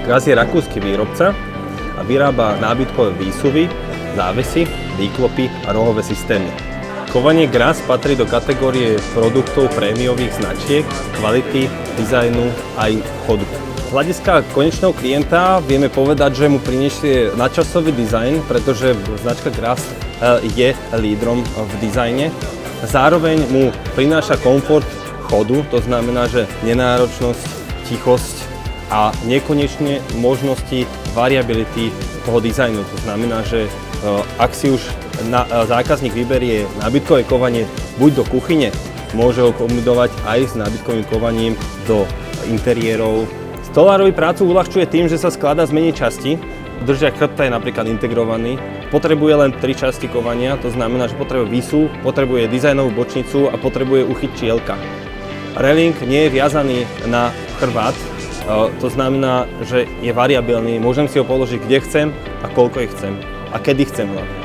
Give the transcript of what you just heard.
Graz je rakúsky výrobca a vyrába nábytkové výsuvy, závesy, výklopy a rohové systémy. Kovanie Graz patrí do kategórie produktov prémiových značiek, kvality, dizajnu aj chodu. Z hľadiska konečného klienta vieme povedať, že mu prinesie nadčasový dizajn, pretože značka Graz je lídrom v dizajne. Zároveň mu prináša komfort chodu, to znamená, že nenáročnosť, tichosť a nekonečne možnosti variability toho dizajnu. To znamená, že ak si už zákazník vyberie nábytkové kovanie buď do kuchyne, môže ho kombinovať aj s nábytkovým kovaním do interiérov. Stolárovi prácu uľahčuje tým, že sa skladá z menej častí. Držiak chrbta je napríklad integrovaný. Potrebuje len 3 časti kovania, to znamená, že potrebuje výsuv, potrebuje dizajnovú bočnicu a potrebuje uchyt čielka. Reling nie je viazaný na chrbát, to znamená, že je variabilný. Môžem si ho položiť kde chcem a koľko ich chcem a kedy chcem hlavne.